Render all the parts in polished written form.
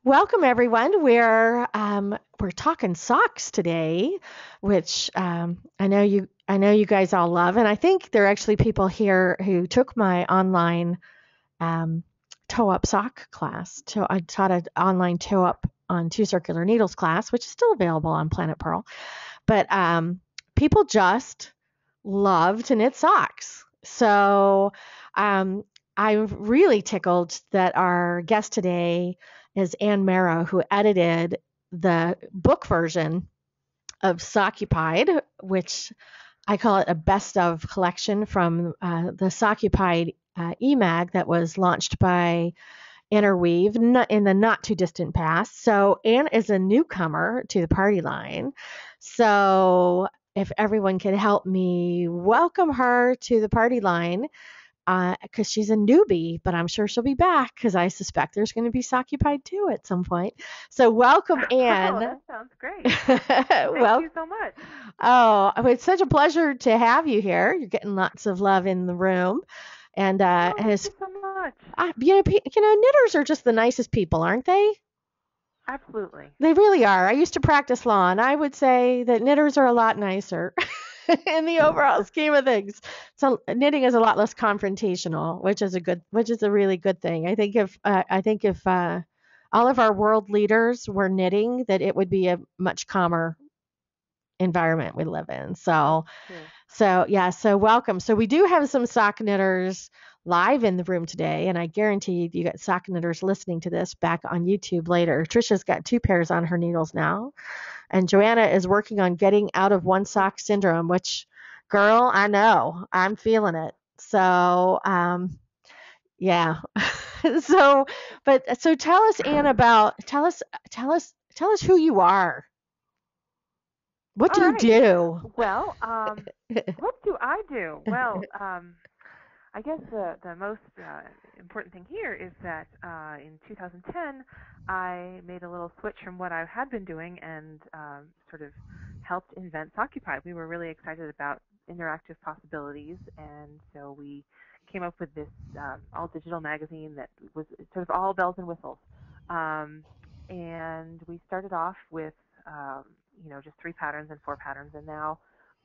Welcome everyone. We're talking socks today, which I know you guys all love, and I think there are actually people here who took my online um, toe up sock class. So I taught an online toe up on two circular needles class, which is still available on Planet Pearl. But people just love to knit socks. So um, I'm really tickled that our guest today is Anna Merrow, who edited the book version of Sockupied, which I call it a best of collection from the Sockupied e-mag that was launched by Interweave in the not too distant past. So Anne is a newcomer to the party line. So if everyone could help me welcome her to the party line, because she's a newbie, but I'm sure she'll be back because I suspect there's going to be Soccupied too at some point. So welcome, Oh, Anne. that sounds great. Thank Well, you so much. oh, it's such a pleasure to have you here. You're getting lots of love in the room, and Oh, and thank it's you so much. knitters are just the nicest people, aren't they? Absolutely. They really are. I used to practice law, and I would say that knitters are a lot nicer in the overall scheme of things. So knitting is a lot less confrontational, which is a really good thing. I think if all of our world leaders were knitting, that it would be a much calmer environment we live in. That's So true. so yeah, so welcome. So we do have some sock knitters live in the room today, and I guarantee you got sock knitters listening to this back on YouTube later. Trisha's got two pairs on her needles now, and Joanna is working on getting out of one sock syndrome, which, girl, I know. I'm feeling it. So yeah. so so tell us, Anne, about tell us who you are. What All do you right. do? Well, what do I do? Well, I guess the most important thing here is that in 2010 I made a little switch from what I had been doing and sort of helped invent Occupied. We were really excited about interactive possibilities, and so we came up with this all digital magazine that was sort of all bells and whistles. Um, and we started off with just 3 patterns and 4 patterns, and now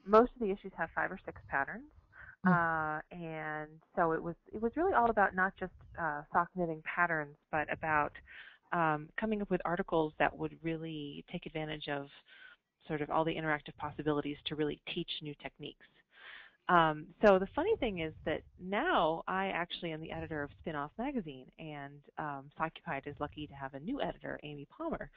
most of the issues have 5 or 6 patterns. And so it was really all about not just sock knitting patterns, but about coming up with articles that would really take advantage of sort of all the interactive possibilities to really teach new techniques. So the funny thing is that now I actually am the editor of Spin-Off Magazine, and Sockupied is lucky to have a new editor, Amy Palmer.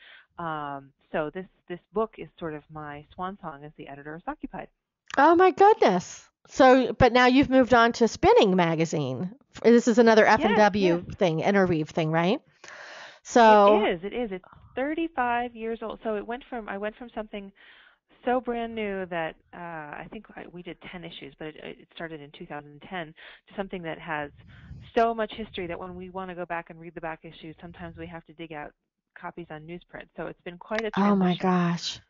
So this book is sort of my swan song as the editor of Sockupied. Oh my goodness. So, but now you've moved on to Spinning Magazine. This is another Yes, yes. F&W thing, Interweave thing, right? It So, is. It is. It's 35 years old. So I went from something so brand new that I think we did 10 issues, but it started in 2010, to something that has so much history that when we want to go back and read the back issues, sometimes we have to dig out copies on newsprint. So it's been quite a oh my transition. gosh.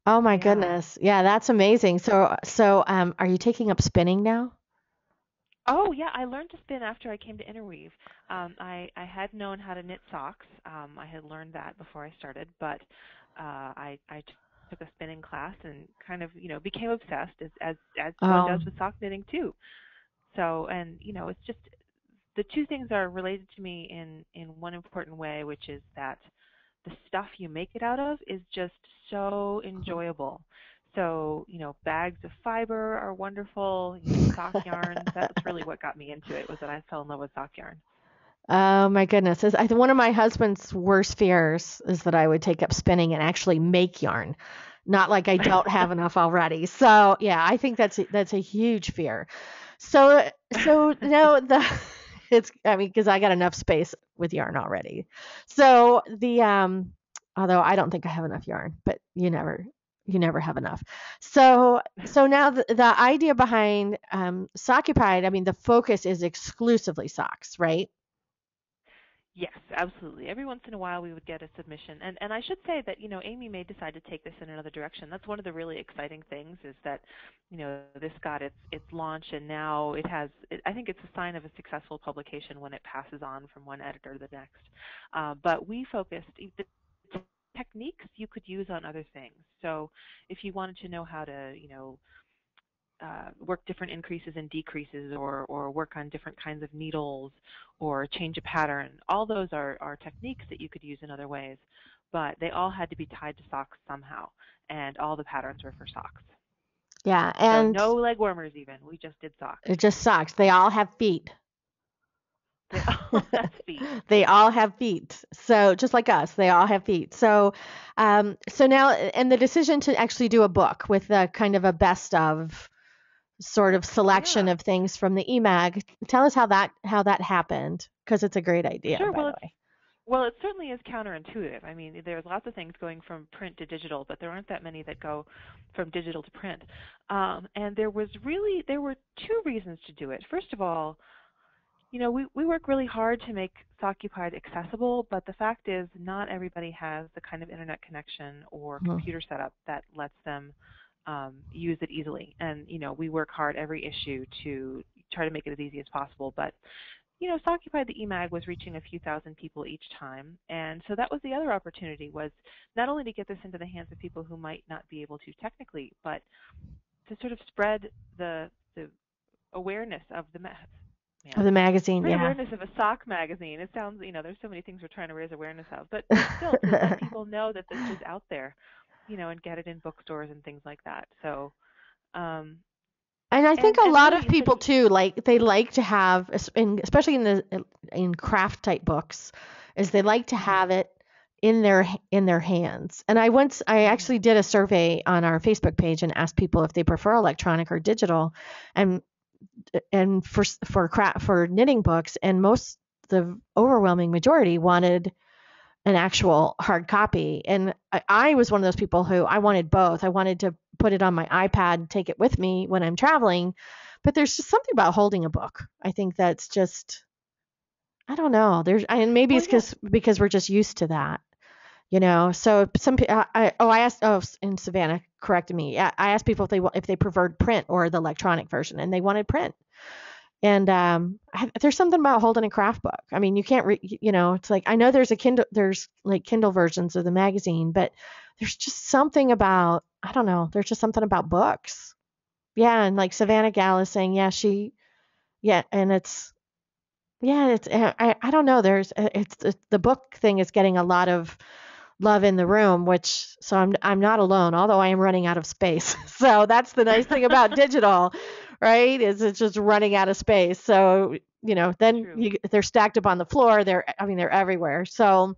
Oh my Yeah. goodness. Yeah, that's amazing. So, are you taking up spinning now? Oh yeah, I learned to spin after I came to Interweave. I had known how to knit socks. I had learned that before I started, but I took a spinning class and kind of became obsessed as one Oh, does with sock knitting too. So and it's just the two things are related to me in one important way, which is that the stuff you make it out of is just so enjoyable. So, bags of fiber are wonderful, sock yarns. That's really what got me into it, was that I fell in love with sock yarn. oh my goodness. One of my husband's worst fears is that I would take up spinning and actually make yarn. Not like I don't have enough already. So, yeah, I think that's a huge fear. So no, it's I mean because I got enough space with yarn already. So the although I don't think I have enough yarn, but you never have enough. So now the idea behind Sockupied, I mean the focus is exclusively socks, right? Yes, absolutely. Every once in a while we would get a submission. And I should say that, Amy may decide to take this in another direction. That's one of the really exciting things is that, this got its launch and now I think it's a sign of a successful publication when it passes on from one editor to the next. But we focused the techniques you could use on other things. So if you wanted to know how to, work different increases and decreases or work on different kinds of needles or change a pattern. All those are techniques that you could use in other ways, but they all had to be tied to socks somehow, and all the patterns were for socks. Yeah, So and no leg warmers even. We just did socks. it just sucks. They all have feet. They all have feet. They all have feet. So just like us, they all have feet. So now, and the decision to actually do a book with a kind of a best of sort of selection Yeah. of things from the eMag. Tell us how that happened, because it's a great idea, Sure. by the way. Well, it certainly is counterintuitive. I mean, there's lots of things going from print to digital, but there aren't that many that go from digital to print. And there were two reasons to do it. First of all, we work really hard to make Sockupied accessible, but the fact is not everybody has the kind of internet connection or Mhm. computer setup that lets them use it easily. And, we work hard every issue to try to make it as easy as possible. But, Sockupied the eMag was reaching a few thousand people each time. And so that was the other opportunity, was not only to get this into the hands of people who might not be able to technically, but to sort of spread the awareness of the Of the magazine, spread yeah. awareness of a sock magazine. It sounds, there's so many things we're trying to raise awareness of, but still to let people know that this is out there, and get it in bookstores and things like that. So, And I think a and lot of really people instead of, too, like they like to have, especially in craft type books, is they like to mhm, have it in their hands. And I mhm, actually did a survey on our Facebook page and asked people if they prefer electronic or digital, and for knitting books, and the overwhelming majority wanted an actual hard copy. And I was one of those people who I wanted both. I wanted to put it on my iPad and take it with me when I'm traveling. But there's just something about holding a book. I think that's just, I don't know. And maybe well, it's yeah, because we're just used to that. So I asked, and Savannah corrected me. I asked people if they preferred print or the electronic version, and they wanted print. And there's something about holding a craft book. I mean, you can't it's like, I know there's like Kindle versions of the magazine, but there's just something about, I don't know, there's just something about books. Yeah, and like Savannah Gall is saying, yeah, and it's I don't know, it's the book thing is getting a lot of love in the room, which, so I'm not alone, although I am running out of space. So that's the nice thing about digital, right? Is it's just running out of space. So, then true. they're stacked up on the floor. They're everywhere. So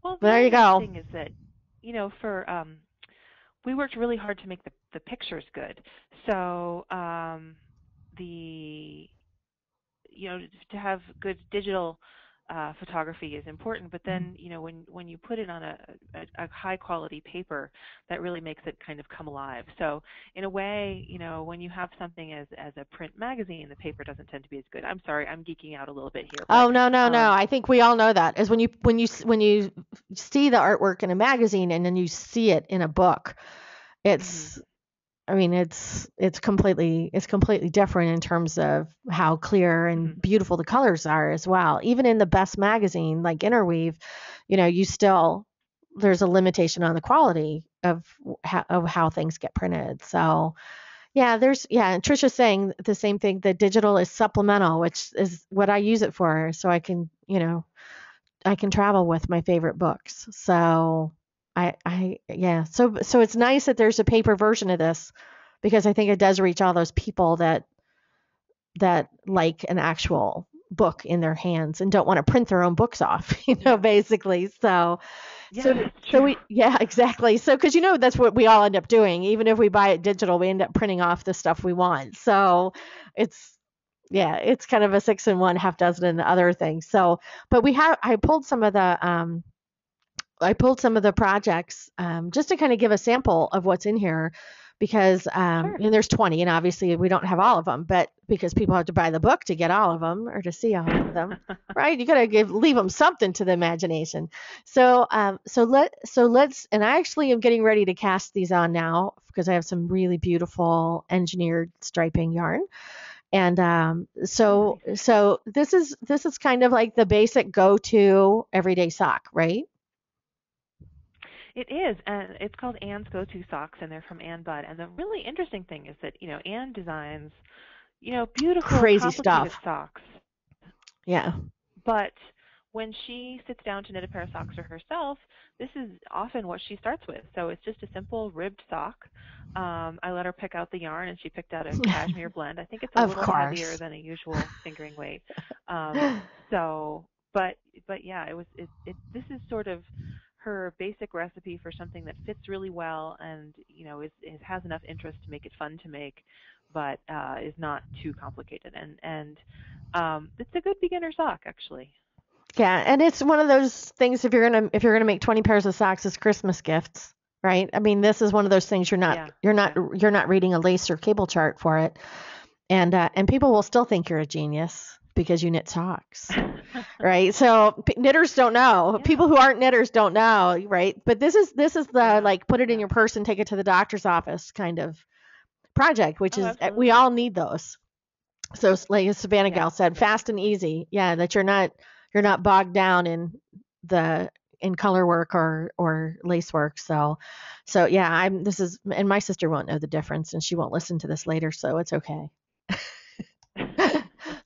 Well, the there other you nice go. thing is that, for we worked really hard to make the pictures good. So, the to have good digital photography is important, but then when you put it on a high quality paper, that really makes it kind of come alive. So in a way, when you have something as a print magazine, the paper doesn't tend to be as good. I'm sorry, I'm geeking out a little bit here, but Oh, no, no, no. um, I think we all know that. Is when you see the artwork in a magazine and then you see it in a book, mhm, it's I mean, it's completely different in terms of how clear and mhm, beautiful the colors are as well. Even in the best magazine like Interweave, you still there's a limitation on the quality of how things get printed. So and Trisha's saying the same thing. The digital is supplemental, which is what I use it for, so I can travel with my favorite books. So yeah. So it's nice that there's a paper version of this, because I think it does reach all those people that like an actual book in their hands and don't want to print their own books off, yeah, basically. So yes, so it's so true. we yeah, exactly. So because that's what we all end up doing. Even if we buy it digital, we end up printing off the stuff we want. So it's it's kind of a six in one, half dozen in the other thing. So, but I pulled some of the projects, just to kind of give a sample of what's in here, because Sure. and there's 20, and obviously we don't have all of them, but because people have to buy the book to get all of them or to see all of them, right? You got to leave them something to the imagination. So and I actually am getting ready to cast these on now because I have some really beautiful engineered striping yarn. And Oh, nice. so this is kind of like the basic go-to everyday sock, right? It is, and it's called Anne's Go-To Socks, and they're from Anne Budd. And the really interesting thing is that, Anne designs, beautiful, Crazy complicated stuff. socks. Yeah. But when she sits down to knit a pair of socks for herself, this is often what she starts with. So it's just a simple ribbed sock. I let her pick out the yarn, and she picked out a cashmere blend. I think it's a Of little heavier course. than a usual fingering weight. Um, so, but yeah, this is sort of her basic recipe for something that fits really well, and it has enough interest to make it fun to make, but is not too complicated. And it's a good beginner sock, actually. Yeah, and it's one of those things if you're gonna make 20 pairs of socks as Christmas gifts, right? I mean, this is one of those things you're not Yeah, you're not yeah. you're not reading a lace or cable chart for it, and people will still think you're a genius because you knit socks, right? So knitters don't know. Yeah, People who aren't knitters don't know, right? But this is the yeah, like put it in yeah. your purse and take it to the doctor's office kind of project, which Oh, is we absolutely. all need those. So like Savannah Yeah, Gal said, yeah. fast and easy. Yeah, that you're not bogged down the in color work or lace work. So yeah, and my sister won't know the difference and she won't listen to this later, so it's okay.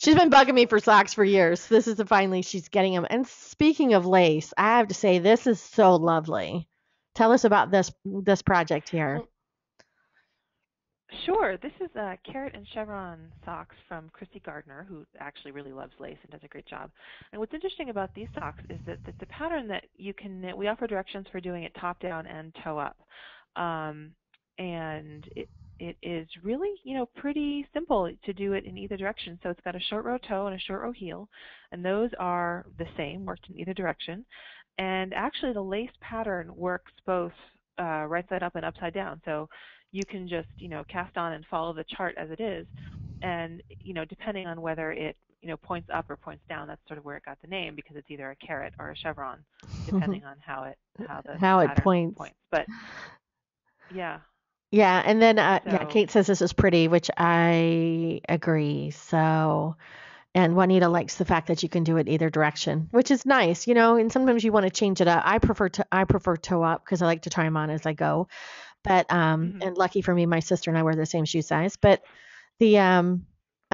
She's been bugging me for socks for years. This is finally she's getting them. And speaking of lace, I have to say this is so lovely. Tell us about this project here. Well, sure. This is carrot and chevron socks from Christy Gardner, who actually really loves lace and does a great job. And what's interesting about these socks is that it's a pattern that you can knit. We offer directions for doing it top down and toe up, um, and it is really pretty simple to do it in either direction. So it's got a short row toe and a short row heel, and those are the same, worked in either direction. And actually, the lace pattern works both right side up and upside down. So you can just cast on and follow the chart as it is, and depending on whether it points up or points down, that's sort of where it got the name, because it's either a carrot or a chevron, depending on how the How it pattern points. points. But yeah, Yeah, and then yeah, so Kate says this is pretty, which I agree. So, and Juanita likes the fact that you can do it either direction, which is nice, and sometimes you want to change it up. I prefer toe up because I like to try them on as I go. But mhm. and lucky for me, my sister and I wear the same shoe size. But the and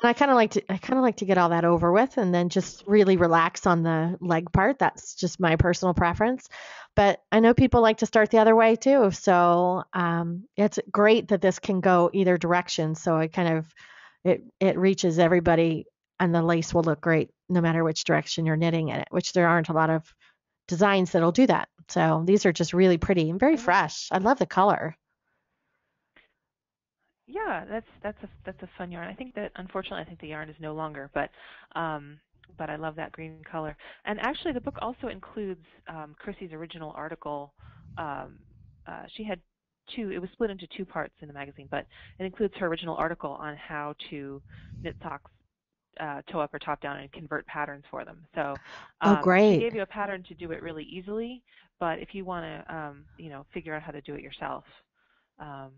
I kind of like to get all that over with and then just really relax on the leg part. That's just my personal preference. But I know people like to start the other way too. So it's great that this can go either direction. So it reaches everybody, and the lace will look great no matter which direction you're knitting in it. Which there aren't a lot of designs that'll do that. So these are just really pretty and very Oh, fresh. I love the color. yeah, that's a fun yarn. I think that unfortunately I think the yarn is no longer, but I love that green color. And actually, the book also includes Chrissy's original article. Um, she had two. It was split into two parts in the magazine, but it includes her original article on how to knit socks toe up or top down and convert patterns for them. So Oh, she great. gave you a pattern to do it really easily, but if you want to figure out how to do it yourself, um,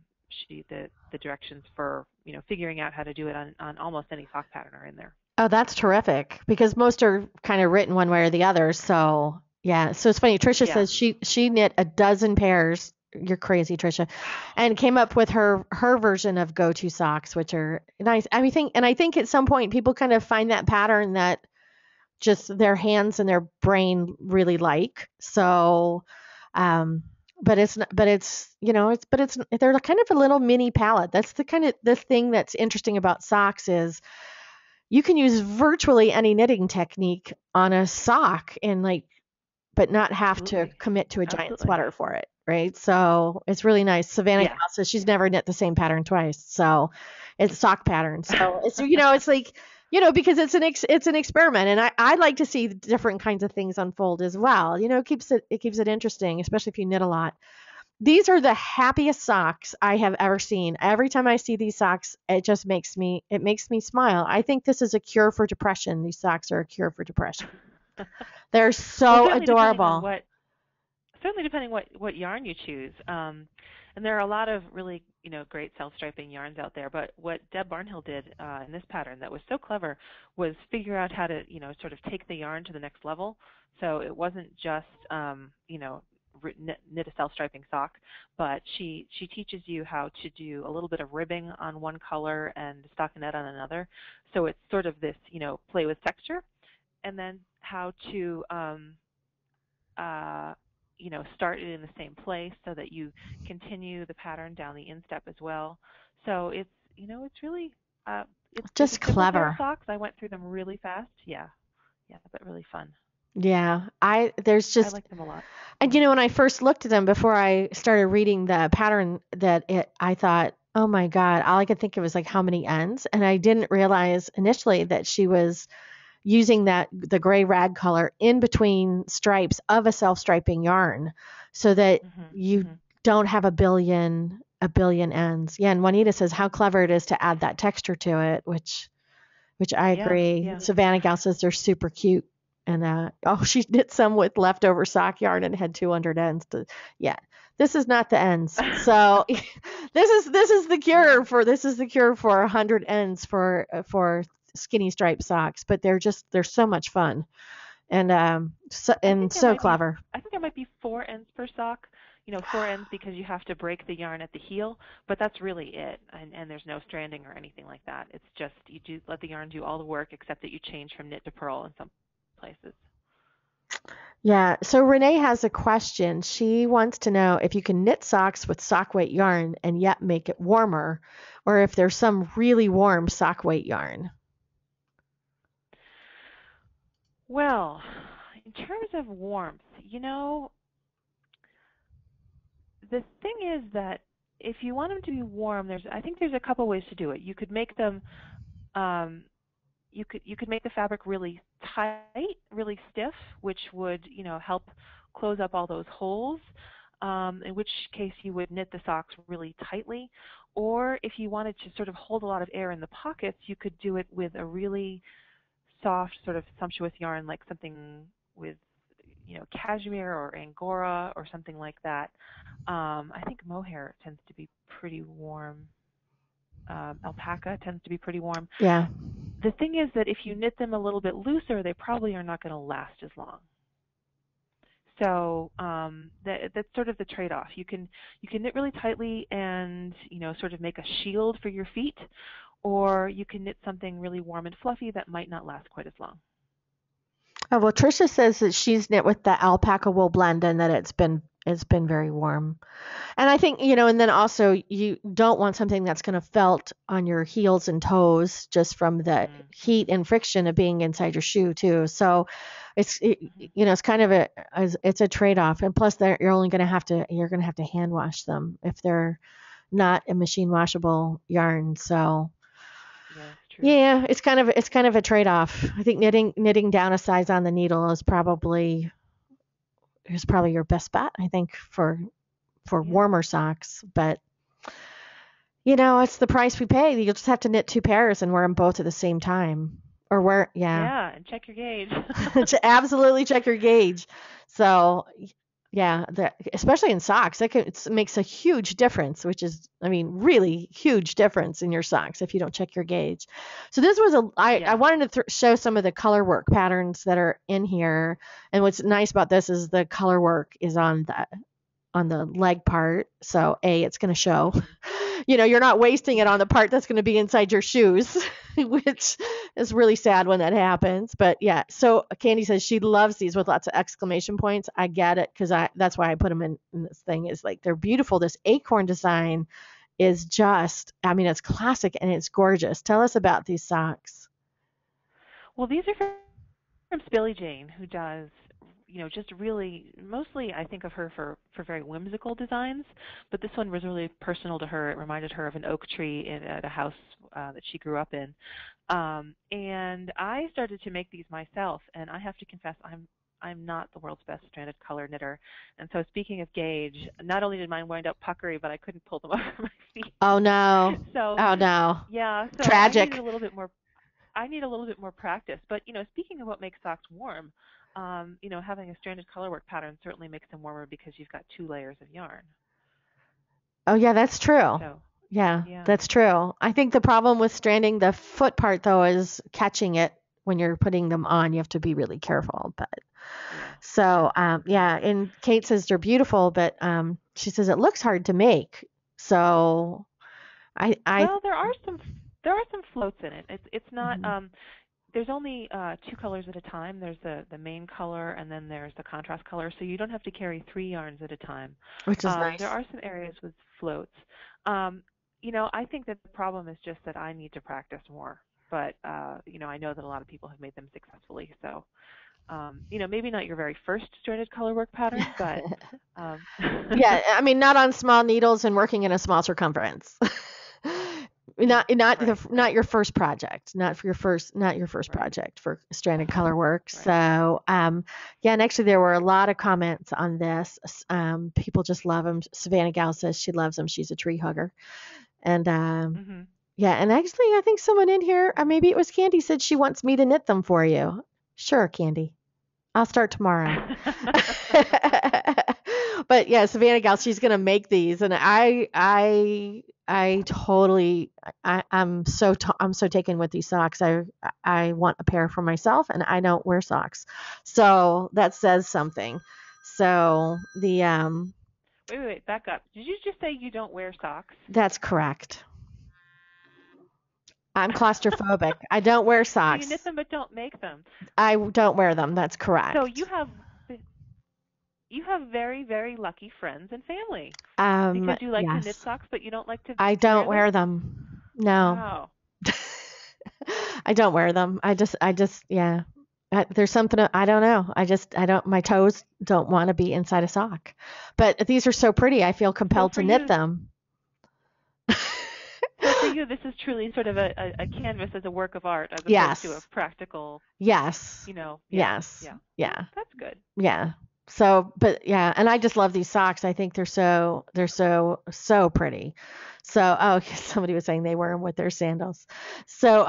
the directions for figuring out how to do it on almost any sock pattern are in there. Oh, that's terrific because most are kind of written one way or the other. So yeah, so it's funny. Trisha Yeah. says she knit a dozen pairs. You're crazy, Trisha, Wow. and came up with her version of go-to socks, which are nice. I think at some point people kind of find that pattern that just their hands and their brain really like. So, um, but it's not, but it's but it's they're kind of a little mini palette. That's the thing that's interesting about socks is you can use virtually any knitting technique on a sock and but not have to Absolutely. commit to a giant Absolutely. sweater for it, right? So it's really nice. Savannah Gal Yeah. says she's Yeah. never knit the same pattern twice. So it's a sock pattern. So it's like, because it's an experiment, and I like to see different kinds of things unfold as well. It keeps it interesting, especially if you knit a lot. these are the happiest socks I have ever seen. Every time I see these socks, it makes me smile. I think this is a cure for depression. These socks are a cure for depression. They're Well, so adorable. certainly depending what yarn you choose. And there are a lot of really great self-striping yarns out there. But what Deb Barnhill did in this pattern that was so clever was figure out how to sort of take the yarn to the next level. So it wasn't just knit a self-striping sock, but she teaches you how to do a little bit of ribbing on one color and stockinette on another. So it's sort of this play with texture, and then how to start it in the same place so that you continue the pattern down the instep as well. So it's really it's Just a simple pair of clever. socks. I went through them really fast. Yeah, but really fun. Yeah. I like them a lot. And when I first looked at them before I started reading the pattern I thought, oh my God, all I could think of was like how many ends. And I didn't realize initially that she was using the gray rag color in between stripes of a self-striping yarn so that you don't have a billion ends. Yeah, and Juanita says how clever it is to add that texture to it, which I agree. Yeah. Savannah Gal says they're super cute. And she did some with leftover sock yarn and had 200 ends. Yeah, this is not the ends. So this is the cure for 100 ends for skinny striped socks. But they're so much fun and so clever. I think there might be 4 ends per sock. 4 ends because you have to break the yarn at the heel, but that's really it. And there's no stranding or anything like that. It's just you do let the yarn do all the work except that you change from knit to purl in some places. Yeah. So Renee has a question. She wants to know if you can knit socks with sock weight yarn and yet make it warmer, or if there's some really warm sock weight yarn. Well, in terms of warmth, the thing is that if you want them to be warm, I think there's a couple ways to do it. You could make them you could make the fabric really tight, really stiff, which would help close up all those holes. In which case you would knit the socks really tightly. Or if you wanted to sort of hold a lot of air in the pockets, you could do it with a really soft, sort of sumptuous yarn, like something with cashmere or angora or something like that. I think mohair tends to be pretty warm. Alpaca tends to be pretty warm. Yeah. The thing is that if you knit them a little bit looser, they probably are not going to last as long. So that's sort of the trade-off. You can knit really tightly and sort of make a shield for your feet, or you can knit something really warm and fluffy that might not last quite as long. Oh, well, Tricia says that she's knit with the alpaca wool blend and that it's been very warm. And I think, and then also you don't want something that's going to felt on your heels and toes just from the heat and friction of being inside your shoe too. So it's kind of it's a trade-off. And plus you're going to have to hand wash them if they're not a machine washable yarn. So yeah, it's kind of a trade-off. I think knitting down a size on the needle is probably your best bet, I think, for warmer socks. But it's the price we pay. You'll just have to knit 2 pairs and wear them both at the same time. Or and check your gauge. Absolutely check your gauge. So yeah, especially in socks, it makes a huge difference, which is, really huge difference in your socks if you don't check your gauge. So this was I wanted to show some of the color work patterns that are in here. And what's nice about this is the color work is on the leg part. So it's going to show, you're not wasting it on the part that's going to be inside your shoes, which is really sad when that happens. But yeah, so Candy says she loves these with lots of exclamation points. I get it because that's why I put them in this thing. Is like they're beautiful. This acorn design is just, it's classic and it's gorgeous. Tell us about these socks. Well, these are from Billie Jane, who does just really, mostly I think of her for very whimsical designs, but this one was really personal to her. It reminded her of an oak tree at a house that she grew up in. And I started to make these myself, and I have to confess I'm not the world's best stranded color knitter. And so speaking of gauge, not only did mine wind up puckery, but I couldn't pull them over my feet. Oh no. So Oh no. yeah, so Tragic. I need a little bit more practice. But speaking of what makes socks warm, having a stranded colorwork pattern certainly makes them warmer because you've got 2 layers of yarn. Oh yeah, that's true. So Yeah, yeah. that's true. I think the problem with stranding the foot part though is catching it when you're putting them on. You have to be really careful. But Yeah. so yeah, and Kate says they're beautiful, but she says it looks hard to make. So I Well, there are some floats in it. It's not Mhm. there's only 2 colors at a time. There's the main color and then there's the contrast color, so you don't have to carry 3 yarns at a time. Which is There nice. are some areas with floats. I think that the problem is just that I need to practice more. But I know that a lot of people have made them successfully. So maybe not your very first stranded colorwork pattern, but um, Yeah, I mean, not on small needles and working in a small circumference. right, Not right, your first project, not your first right, project for stranded color work. right. So yeah, and actually there were a lot of comments on this. People just love them. Savannah Gal says she loves them. She's a tree hugger, and Mhm. yeah, and actually I think someone in here, maybe it was Candy, said she wants me to knit them for you. Sure, Candy. I'll start tomorrow. But yeah, Savannah Gal, she's gonna make these, and I totally, I'm so taken with these socks. I want a pair for myself, and I don't wear socks, so that says something. So Wait, back up. Did you just say you don't wear socks? that's correct. I'm claustrophobic. I don't wear So you knit socks. them but don't make them. I don't wear them. That's So correct. you have very, very lucky friends and family because you like to knit Yes. socks but you don't like to I don't wear them? wear them. No. Wow. I don't wear them. Yeah. There's something, I don't know. I don't, my toes don't want to be inside a sock. But these are so pretty. I feel So compelled for to knit you, them. this is truly sort of a canvas as a work of art as opposed to a Yes. practical, Yes. yeah, Yes. yeah. Yeah. That's good. Yeah. So, but yeah, and I just love these socks. I think so pretty. So, oh, somebody was saying they wear them with their sandals. So,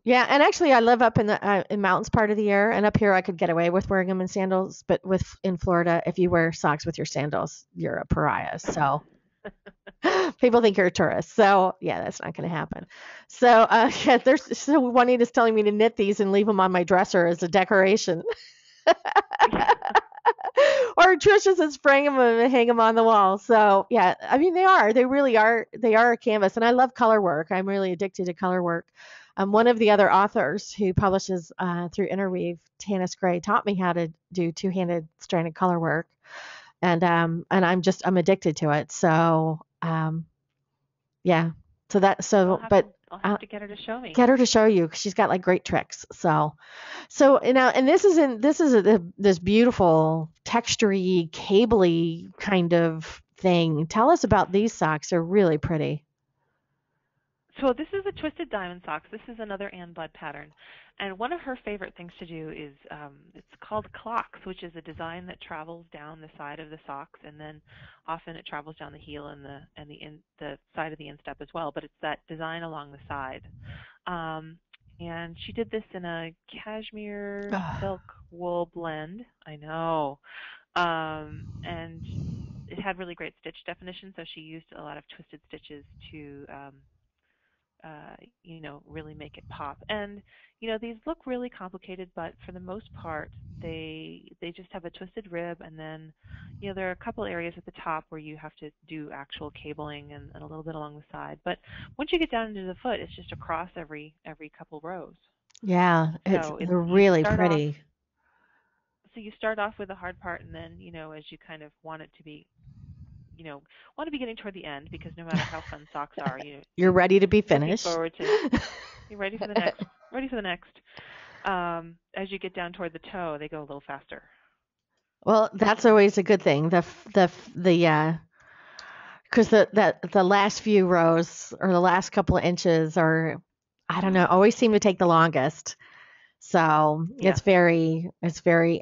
yeah, and actually, I live up in the in mountains part of the year, and up here I could get away with wearing them in sandals. But in Florida, if you wear socks with your sandals, you're a pariah. So people think you're a tourist. So yeah, that's not going to happen. So yeah, there's so Juanita's telling me to knit these and leave them on my dresser as a decoration. Or Trisha says frame them and hang them on the wall. So yeah, I mean they really are, they are a canvas, and I love color work. I'm really addicted to color work. One of the other authors who publishes through Interweave, Tanis Gray, taught me how to do two-handed stranded color work, and I'm addicted to it. So yeah, I'll have to but I'll have to get her to show me. get her to show you 'cause she's got like great tricks. So now, and this beautiful textury, cabley kind of thing. Tell us about these socks. They're really pretty. So this is a twisted diamond socks. This is another Ann Budd pattern, and one of her favorite things to do is it's called clocks, which is a design that travels down the side of the socks, and then often it travels down the heel and the side of the instep as well. But it's that design along the side, and she did this in a cashmere Ugh. silk wool blend. I know, and it had really great stitch definition, so she used a lot of twisted stitches to really make it pop. And these look really complicated, but for the most part, they just have a twisted rib, and then there are a couple areas at the top where you have to do actual cabling and a little bit along the side. But once you get down into the foot, it's just across every couple rows. Yeah, So they're you really start off. pretty. So you start off with the hard part, and then as you kind of want it to be want to be getting toward the end because no matter how fun socks are, You're ready to be looking finished. forward to you're ready for the next, ready for the next. As you get down toward the toe, they go a little faster. Well, that's always a good thing. Because the last few rows or the last couple of inches, or I don't know, always seem to take the longest. So Yeah. it's very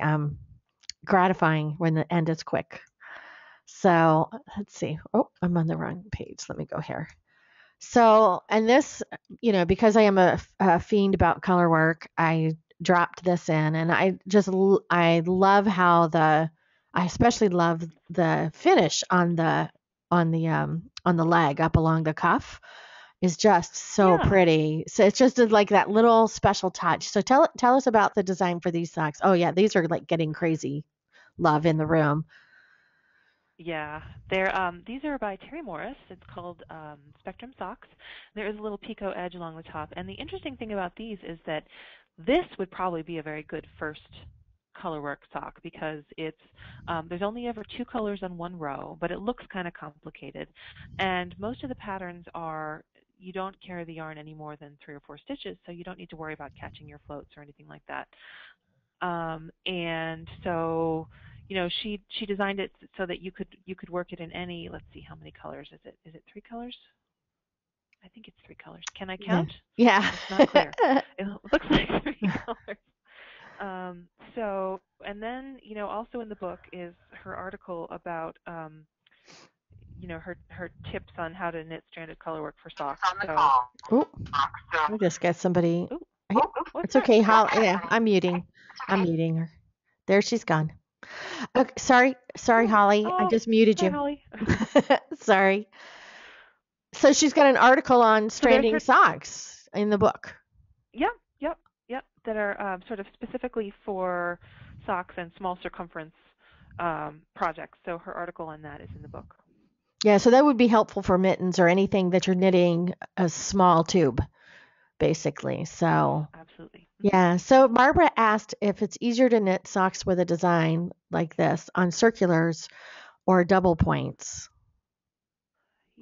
gratifying when the end is quick. So let's see. Oh, I'm on the wrong page. Let me go here. So, and this, because I am a fiend about color work, I dropped this in, and I love how I especially love the finish on the leg up along the cuff is just so Yeah. pretty. So it's just like that little special touch. So tell us about the design for these socks. Oh yeah, these are like getting crazy love in the room. Yeah, these are by Terry Morris. It's called Spectrum Socks. There is a little picot edge along the top, and the interesting thing about these is that this would probably be a very good first color work sock because there's only ever two colors on one row, but it looks kind of complicated, and most of the patterns are you don't carry the yarn any more than 3 or 4 stitches, so you don't need to worry about catching your floats or anything like that. And so, she designed it so that you could work it in any. Let's see, how many colors is it? Is it 3 colors? I think it's 3 colors. Can I Yeah. count? Yeah. It's not clear. It looks like 3 colors. And then, also in the book is her article about, her tips on how to knit stranded colorwork for socks. So, Oh, we just got somebody. ooh, Hey, what's it's that? okay. Yeah, I'm muting. I'm muting her. There she's gone. Okay, sorry, Oh, Holly. I oh, just muted hi, you. Holly. Sorry. So she's got an article on So there's stranding her. socks in the book. Yep, yep, yep. That are sort of specifically for socks and small circumference projects. So her article on that is in the book. Yeah, so that would be helpful for mittens or anything that you're knitting a small tube, basically. Yes, So, absolutely. yeah. So Barbara asked if it's easier to knit socks with a design like this on circulars or double points.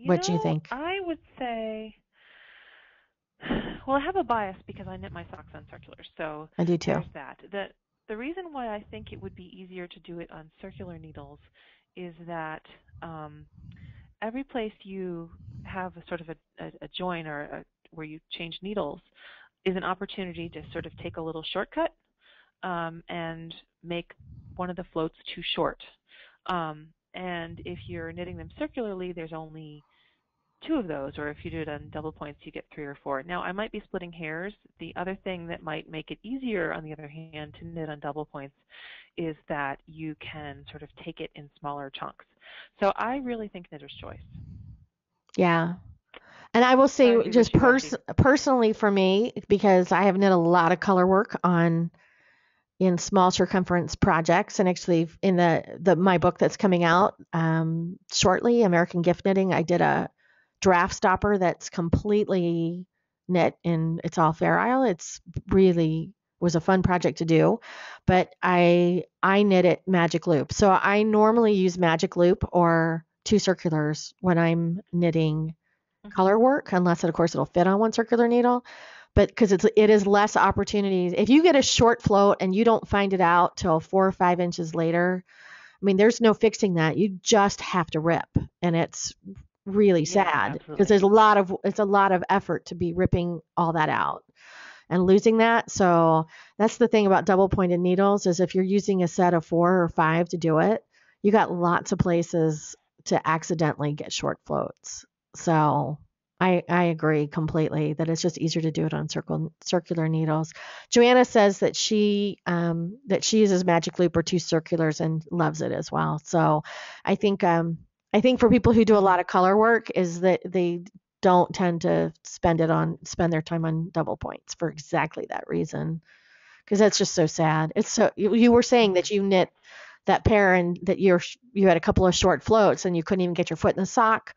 What do you think? I would say, well, I have a bias because I knit my socks on circulars, so I do too. there's that. The reason why I think it would be easier to do it on circular needles is that every place you have a sort of a join where you change needles is an opportunity to sort of take a little shortcut and make one of the floats too short. And if you're knitting them circularly, there's only two of those, or if you do it on double points, you get 3 or 4. Now, I might be splitting hairs. The other thing that might make it easier, on the other hand, to knit on double points is that you can sort of take it in smaller chunks. So I really think knitter's choice. Yeah. And I will Sorry to say, be just wishy-washy. personally for me, because I have knit a lot of color work in small circumference projects, and actually in the my book that's coming out shortly, American Gift Knitting, I did a draft stopper that's completely knit and it's all Fair Isle. It's really was a fun project to do, but I knit it magic loop. So I normally use magic loop or two circulars when I'm knitting Mm-hmm. color work, unless of course it'll fit on one circular needle. But because it is less opportunities. If you get a short float and you don't find it out till 4 or 5 inches later, I mean, there's no fixing that. You just have to rip, and it's really Yeah, sad because absolutely. it's a lot of effort to be ripping all that out and losing that. So that's the thing about double pointed needles is if you're using a set of 4 or 5 to do it, you got lots of places to accidentally get short floats. So I agree completely that it's just easier to do it on circular needles. Joanna says that she uses magic loop or two circulars and loves it as well. So I think for people who do a lot Mm-hmm. of color work is that they don't tend to spend their time on double points for exactly that reason, because that's just so sad. It's so you were saying Mm-hmm. that you knit that pair and that you had a couple of short floats and you couldn't even get your foot in the sock,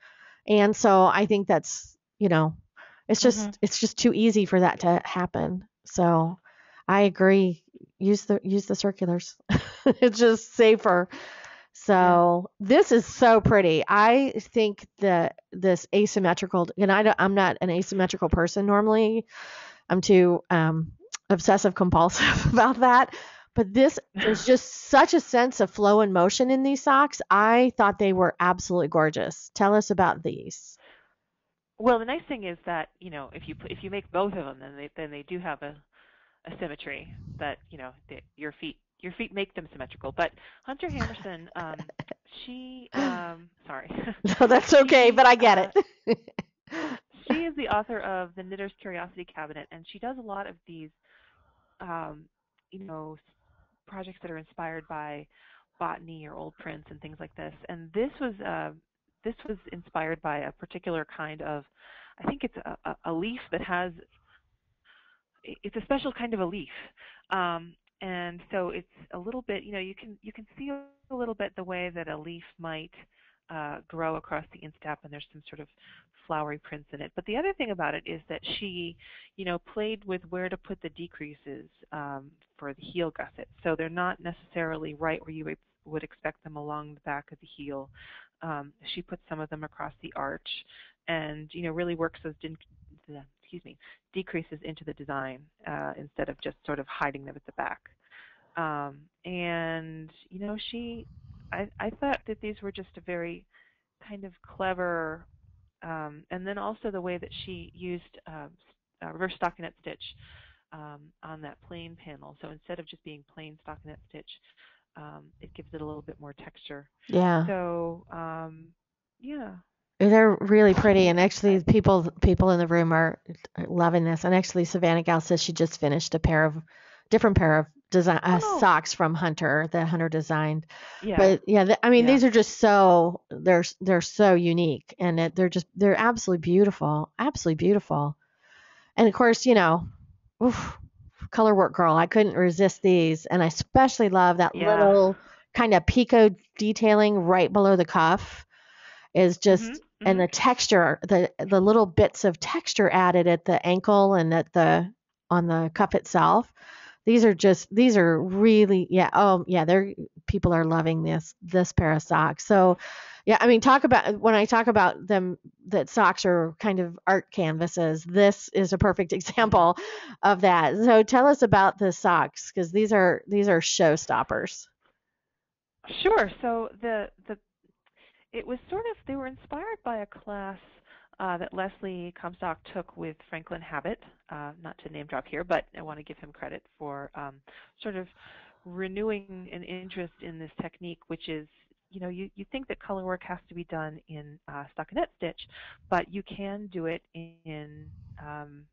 and so I think that's Mm-hmm. it's just too easy for that to happen. So I agree. Use the circulars. It's just safer. Yeah. So this is so pretty. I think that this asymmetrical, and I'm not an asymmetrical person normally. I'm too obsessive compulsive about that. But there's just such a sense of flow and motion in these socks. I thought they were absolutely gorgeous. Tell us about these. Well, the nice thing is that if you make both of them, then they do have a a symmetry that your feet make them symmetrical. But Hunter Hammerson, she sorry, No, that's okay, she but I get it. she is the author of The Knitter's Curiosity Cabinet, and she does a lot of these um, you know projects that are inspired by botany or old prints and things like this. And this was inspired by a particular kind of, I think it's a leaf that has, it's a special kind of a leaf. And so it's a little bit, you can see a little bit the way that a leaf might grow across the instep, and there's some sort of flowery prints in it. But the other thing about it is that she, played with where to put the decreases for the heel gussets. So they're not necessarily right where you would expect them along the back of the heel. She put some of them across the arch, and really works those decreases into the design instead of just sort of hiding them at the back. And I thought that these were just a very kind of clever, and then also the way that she used reverse stockinette stitch on that plain panel. So instead of just being plain stockinette stitch, it gives it a little bit more texture. Yeah. So yeah. They're really pretty, and actually, people in the room are loving this. And actually, Savannah Gal says she just finished a different pair of design Oh, socks from Hunter that Hunter designed. yeah, But yeah, I mean, yeah. these are just they're so unique, and they're absolutely beautiful, absolutely beautiful. And of course, oof, color work girl, I couldn't resist these, and I especially love that Yeah. little kind of picot detailing right below the cuff is Mhm. just, and Mhm. the texture, the little bits of texture added at the ankle and on the cuff itself. These are really, yeah, oh yeah, they're people are loving this pair of socks. So yeah, I mean, when I talk about them, that socks are kind of art canvases, this is a perfect Mhm. example of that. So tell us about the socks, because these are showstoppers. Sure. So the it was sort of, they were inspired by a class that Leslie Comstock took with Franklin Habit. Not to name drop here, but I want to give him credit for sort of renewing an interest in this technique, which is, you think that color work has to be done in stockinette stitch, but you can do it um,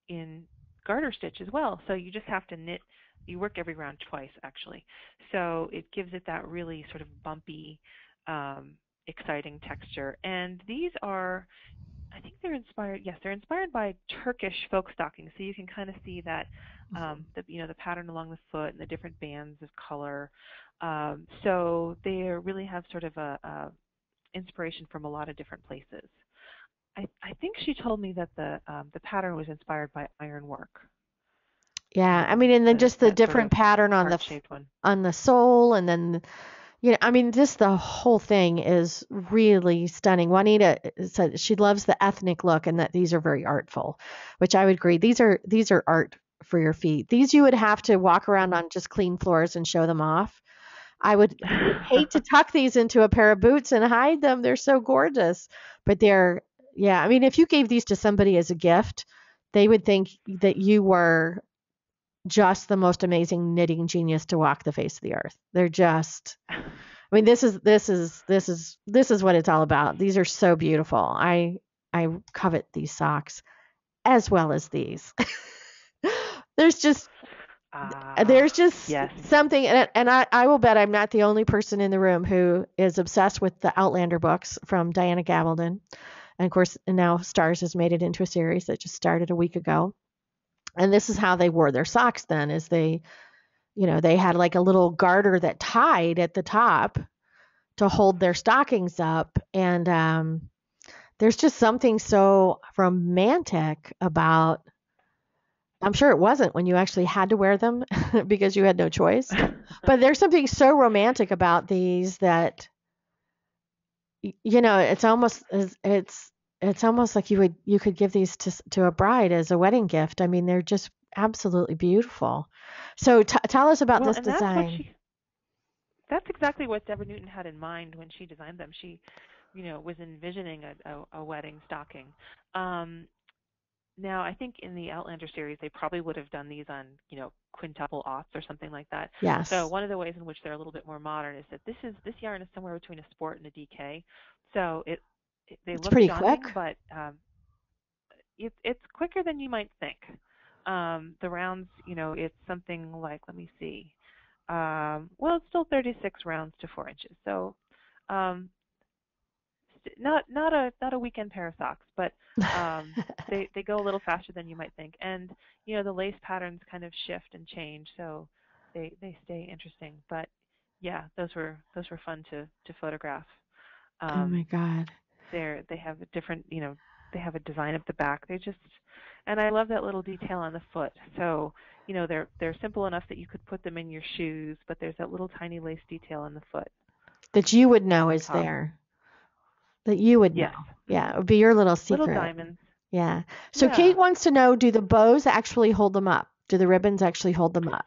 in garter stitch as well. So you just have to knit. You work every round twice, actually. So it gives it that really sort of bumpy, um, exciting texture. And these are, I think they're inspired. Yes, they're inspired by Turkish folk stockings. So you can kind of see that the pattern along the foot and the different bands of color. So they really have sort of a inspiration from a lot of different places. I think she told me that the pattern was inspired by ironwork, Yeah, I mean, and then just the that sort different of pattern on heart-shaped one. the sole, and then I mean, just the whole thing is really stunning. Juanita said she loves the ethnic look, and that these are very artful, which I would agree. These are art for your feet. These you would have to walk around on just clean floors and show them off. I would hate to tuck these into a pair of boots and hide them. They're so gorgeous, but yeah. I mean, if you gave these to somebody as a gift, they would think that you were just the most amazing knitting genius to walk the face of the earth. They're just, I mean, this is what it's all about. These are so beautiful. I covet these socks as well as these. there's just Ah, there's just yes. something, and I will bet I'm not the only person in the room who is obsessed with the Outlander books from Diana Gabaldon. And of course, now Stars has made it into a series that just started a week ago. And this is how they wore their socks then, is they had like a little garter that tied at the top to hold their stockings up. And there's just something so romantic about, I'm sure it wasn't when you actually had to wear them because you had no choice. But there's something so romantic about these that it's almost like you could give these to a bride as a wedding gift. I mean, they're just absolutely beautiful. So tell us about Well, this and design. that's exactly what Deborah Newton had in mind when she designed them. She, was envisioning a wedding stocking. Um, Now, I think in the Outlander series, they probably would have done these on, quintuple aughts or something like that. So Yes. one of the ways in which they're a little bit more modern is that this yarn is somewhere between a sport and a DK. So they It's look pretty quick. daunting, but it's quicker than you might think. The rounds, it's something like, let me see. Well, it's still 36 rounds to 4 inches. So um, not a weekend pair of socks, but they go a little faster than you might think. And the lace patterns kind of shift and change, so they stay interesting. But yeah, those were fun to photograph. Oh my Um, God. they have a different, they have a design of the back. And I love that little detail on the foot. So they're simple enough that you could put them in your shoes, but there's that little tiny lace detail on the foot That you would know on is top. there. That you would know. Yes. Yeah, it would be your little Little secret. diamonds. Yeah. So Yeah. Kate wants to know, do the bows actually hold them up? Do the ribbons actually hold them up?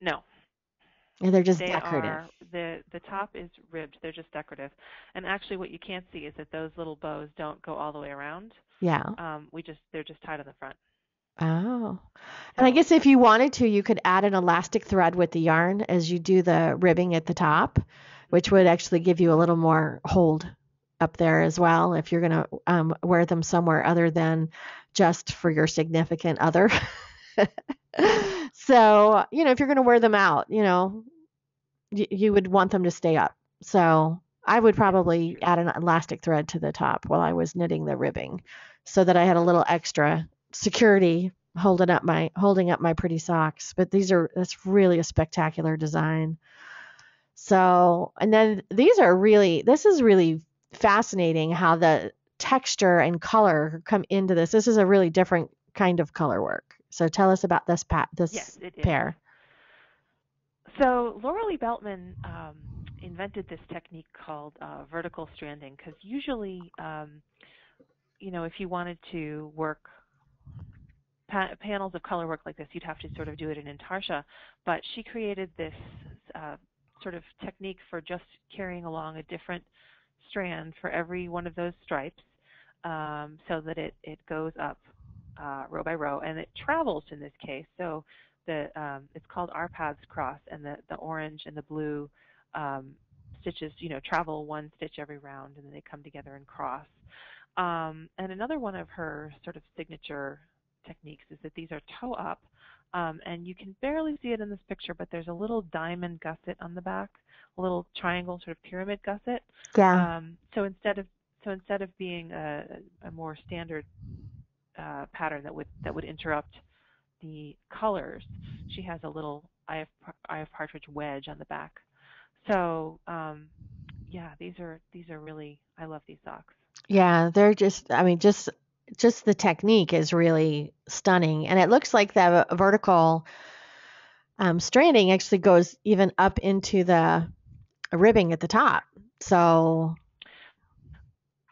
No. Or they're just They decorative? are the top is ribbed. They're just decorative. And actually, what you can't see is that those little bows don't go all the way around. Yeah. They're just tied on the front. Oh. And I So guess if you wanted to, you could add an elastic thread with the yarn as you do the ribbing at the top, which would actually give you a little more hold up there as well if you're going to wear them somewhere other than just for your significant other. So, if you're going to wear them out, you would want them to stay up. So I would yes, probably true. add an elastic thread to the top while I was knitting the ribbing so that I had a little extra security holding up my pretty socks. But that's really a spectacular design. So, and then this is really fascinating how the texture and color come into this. This is a really different kind of color work. So tell us about Yes, this it is. pair. So Laura Lee Beltman invented this technique called vertical stranding because usually, if you wanted to work panels of color work like this, you'd have to sort of do it in intarsia. But she created this uh, sort of technique for just carrying along a different strand for every one of those stripes, so that it goes up row by row, and it travels in this case. So it's called Our Paths Cross, and the orange and the blue um, stitches, travel one stitch every round, and then they come together and cross. And another one of her sort of signature techniques is that these are toe up, and you can barely see it in this picture, but there's a little diamond gusset on the back, a little triangle sort of pyramid gusset. Yeah. So instead of being a more standard pattern that would interrupt the colors, she has a little eye of partridge wedge on the back. So yeah, these are really, I love these socks. Yeah, they're just, I mean, just the technique is really stunning. And it looks like the vertical stranding actually goes even up into the ribbing at the top. So,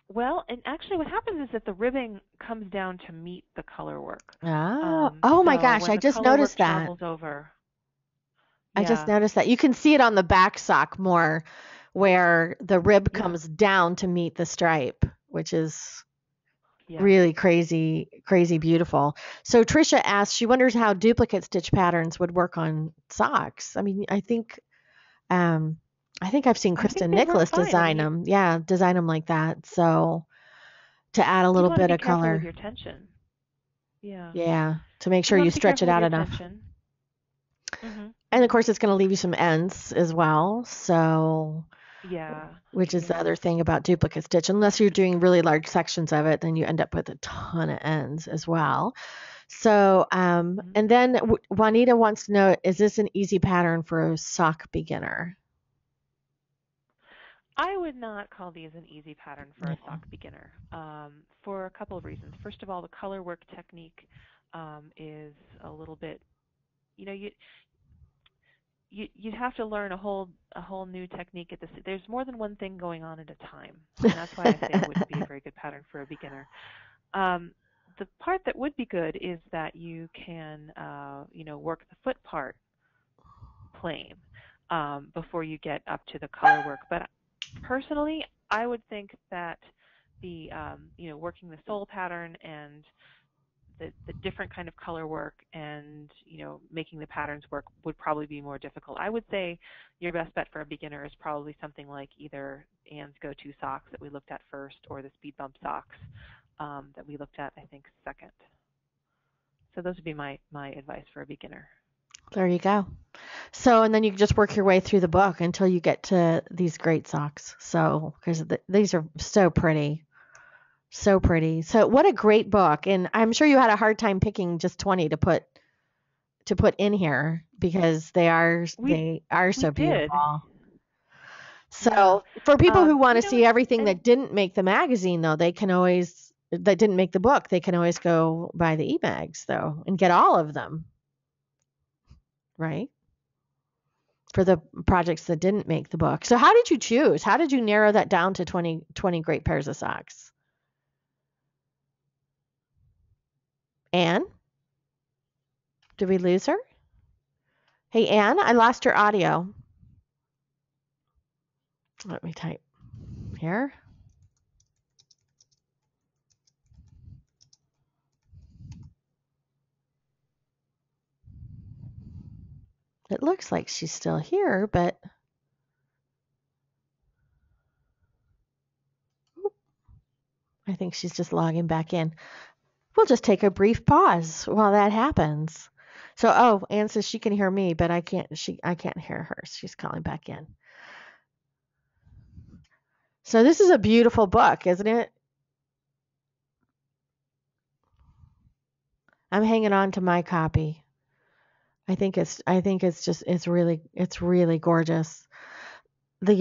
Well, and actually what happens is that the ribbing comes down to meet the color work. oh my So gosh, when I the just color work noticed that. travels over, I just yeah, noticed that. You can see it on the back sock more where the rib yeah, comes down to meet the stripe, which is yeah. really crazy, crazy beautiful. So Trisha asks, she wonders how duplicate stitch patterns would work on socks. I mean, um, I think I've seen I think Kristen they'd work Nicholas fine. I design mean, them. Yeah, design them like that. So to add a you'd little want to bit be of careful with color. your tension. Yeah, Yeah, to make you'd sure want you to be stretch careful it with out your enough. tension. Mhm, And of mhm. course, it's going to leave you some ends as well. So, Yeah, which is the yeah. other thing about duplicate stitch. Unless you're doing really large sections of it, then you end up with a ton of ends as well. So, Mhm. and then Juanita wants to know, is this an easy pattern for a sock beginner? I would not call these an easy pattern for a Yeah. sock beginner, for a couple of reasons. First of all, the color work technique is a little bit, you know, you'd have to learn a whole new technique at this. There's more than one thing going on at a time, and that's why I say it wouldn't be a very good pattern for a beginner. Um, the part that would be good is that you can, work the foot part plain before you get up to the color work. But personally, I would think that the working the sole pattern and the different kind of color work and making the patterns work would probably be more difficult. I would say your best bet for a beginner is probably something like either Anne's Go-To socks that we looked at first, or the Speed Bump socks that we looked at, I think, second. So those would be my advice for a beginner. There you go. So, and then you can just work your way through the book until you get to these great socks. So, because these are so pretty. So pretty. So what a great book. And I'm sure you had a hard time picking just 20 to put in here, because they are so beautiful. Did. So for people who want to see everything that didn't make the magazine, though, that didn't make the book, they can always go buy the e-mags, though, and get all of them. Right? For the projects that didn't make the book. So how did you choose? How did you narrow that down to 20 great pairs of socks? Anne? Did we lose her? Hey, Anne, I lost your audio. Let me type here. It looks like she's still here, but I think she's just logging back in. We'll just take a brief pause while that happens. So, Anne says she can hear me, but I can't hear her. She's calling back in. So this is a beautiful book, isn't it? I'm hanging on to my copy. I think it's really gorgeous. Bye,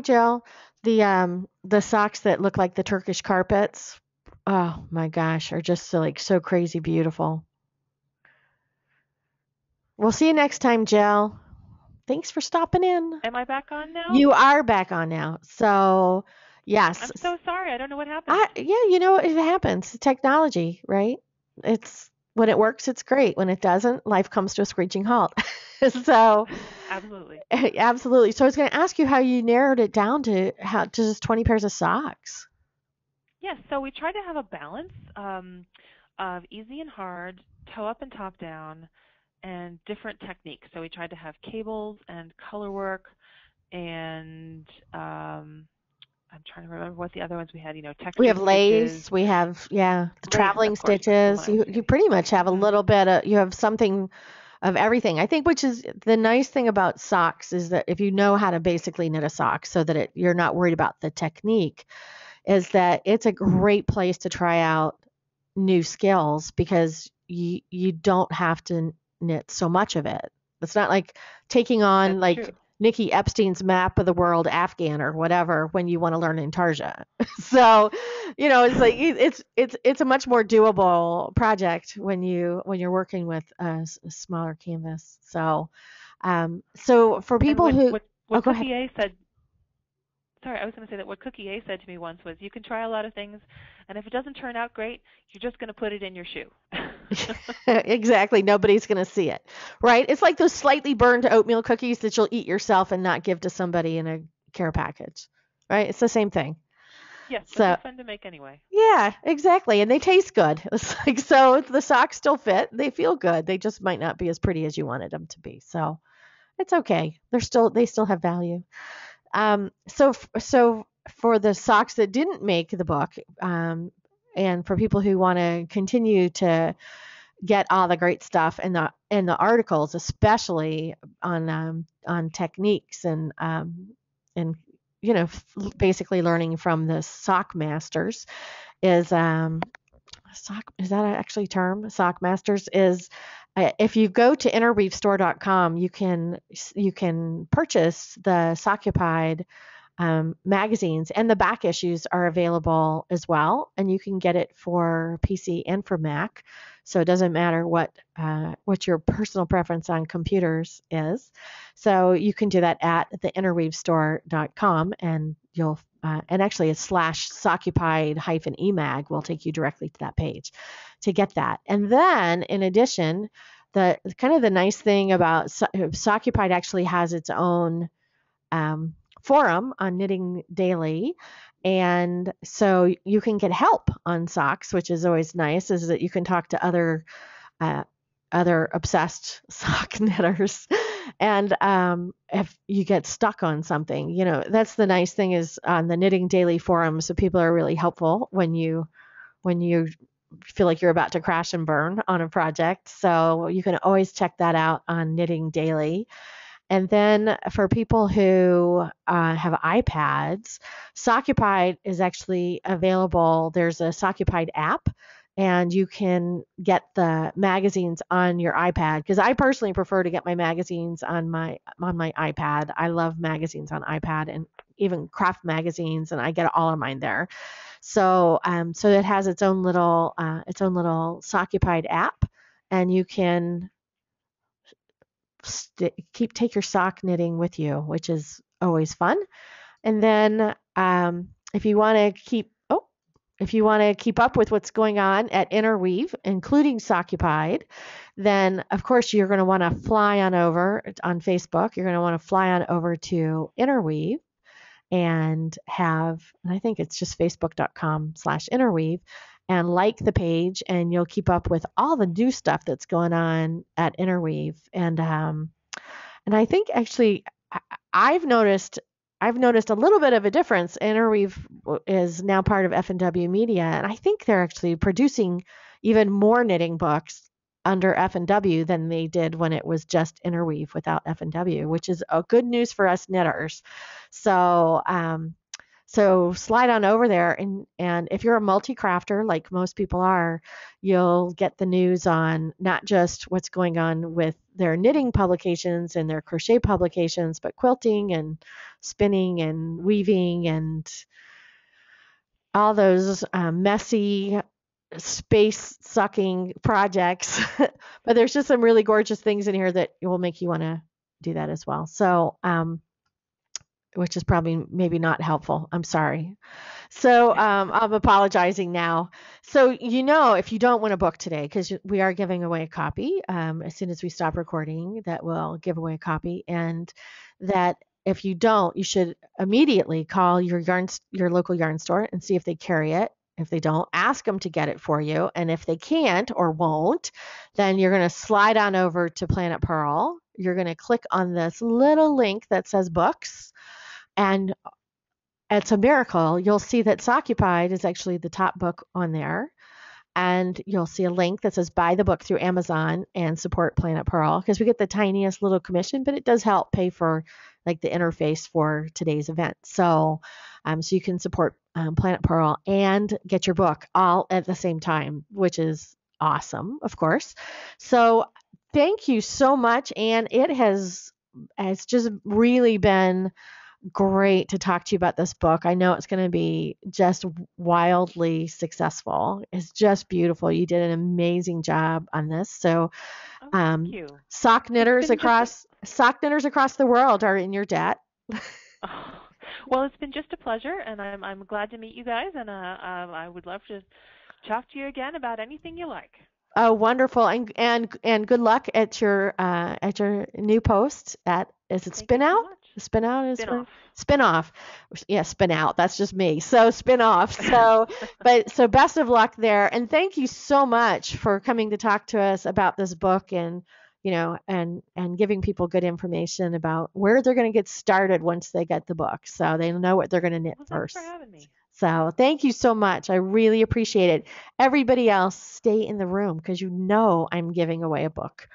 Jill. The socks that look like the Turkish carpets, oh my gosh, are just so crazy beautiful. We'll see you next time, Jill. Thanks for stopping in. Am I back on now? You are back on now. So, yes. I'm so sorry. I don't know what happened. It happens. Technology, right? It's when it works, it's great. When it doesn't, life comes to a screeching halt. So, absolutely. So I was going to ask you how you narrowed it down to just 20 pairs of socks. Yes. So we tried to have a balance of easy and hard, toe up and top down, and different techniques. So we tried to have cables and color work, and I'm trying to remember what the other ones we had. Texture. We have lace. We have the traveling stitches. You pretty much have a little bit of. You have something of everything. I think, which is the nice thing about socks, is that if you know how to basically knit a sock, so that you're not worried about the technique, is that it's a great place to try out new skills, because you don't have to knit so much of it. It's not like taking on Nikki Epstein's map of the world Afghan or whatever when you want to learn Intarsia. So, it's like it's a much more doable project when you're working with a smaller canvas. So, so for people what Cookie A said. Sorry, I was going to say that what Cookie A said to me once was, you can try a lot of things, and if it doesn't turn out great, you're just going to put it in your shoe. Exactly. Nobody's going to see it, right? It's like those slightly burned oatmeal cookies that you'll eat yourself and not give to somebody in a care package, right? It's the same thing. Yes, but they're fun to make anyway. Yeah, exactly. And they taste good. It's like, so the socks still fit. They feel good. They just might not be as pretty as you wanted them to be. So it's okay. They still have value. So for the socks that didn't make the book, and for people who want to continue to get all the great stuff in the articles, especially on techniques and basically learning from the sock masters, is is that actually a term? Sock masters is. If you go to interweavestore.com, you can purchase the Sockupied magazines, and the back issues are available as well, and you can get it for PC and for Mac. So it doesn't matter what your personal preference on computers is. So you can do that at the interweavestore.com, and you'll and actually a /Sockupied-emag will take you directly to that page to get that. And then in addition, the kind of the nice thing about Sockupied actually has its own forum on Knitting Daily, And so you can get help on socks, which is always nice, is that you can talk to uh, other obsessed sock knitters. And if you get stuck on something, that's the nice thing is on the Knitting Daily forums, so people are really helpful when you feel like you're about to crash and burn on a project. So you can always check that out on Knitting Daily. And then for people who have iPads, Sockupied is actually available. There's a Sockupied app, and you can get the magazines on your iPad. Because I personally prefer to get my magazines on my iPad. I love magazines on iPad and even craft magazines, and I get all of mine there. So it has its own little Sockupied app, and you can take your sock knitting with you, which is always fun. And then if you want to keep up with what's going on at Interweave, including Sockupied, then of course you're going to want to fly on over on Facebook. You're going to want to fly on over to Interweave and I think it's just facebook.com/interweave, and like the page, and you'll keep up with all the new stuff that's going on at Interweave. And I think actually I've noticed a little bit of a difference. Interweave is now part of F&W Media, and I think they're actually producing even more knitting books under F&W than they did when it was just Interweave without F&W, which is a good news for us knitters. So slide on over there, and if you're a multi-crafter like most people are, you'll get the news on not just what's going on with their knitting publications and their crochet publications, but quilting and spinning and weaving and all those messy space-sucking projects. But there's just some really gorgeous things in here that will make you want to do that as well. So, which is probably maybe not helpful. I'm sorry. So I'm apologizing now. So if you don't win a book today, because we are giving away a copy as soon as we stop recording, that we'll give away a copy, and that if you don't, you should immediately call your local yarn store and see if they carry it. If they don't, ask them to get it for you. And if they can't or won't, then you're going to slide on over to Planet Purl. You're going to click on this little link that says books. And it's a miracle. You'll see that Sockupied is actually the top book on there. And you'll see a link that says buy the book through Amazon and support Planet Purl, because we get the tiniest little commission, but it does help pay for like the interface for today's event. So you can support Planet Purl and get your book all at the same time, which is awesome, of course. So thank you so much. And it's just really been great to talk to you about this book. I know it's going to be just wildly successful. It's just beautiful. You did an amazing job on this. So, thank you. Sock knitters across the world are in your debt. Well, it's been just a pleasure, and I'm glad to meet you guys, and I would love to talk to you again about anything you like. Oh, wonderful, and good luck at your new post is it Spin Out? Spin Out is Spin Off. Yeah, Spin Out. That's just me. So Spin Off. So best of luck there, and thank you so much for coming to talk to us about this book, and and giving people good information about where they're going to get started once they get the book, so they know what they're going to knit first. Thanks for having me. So thank you so much. I really appreciate it. Everybody else, stay in the room, because I'm giving away a book.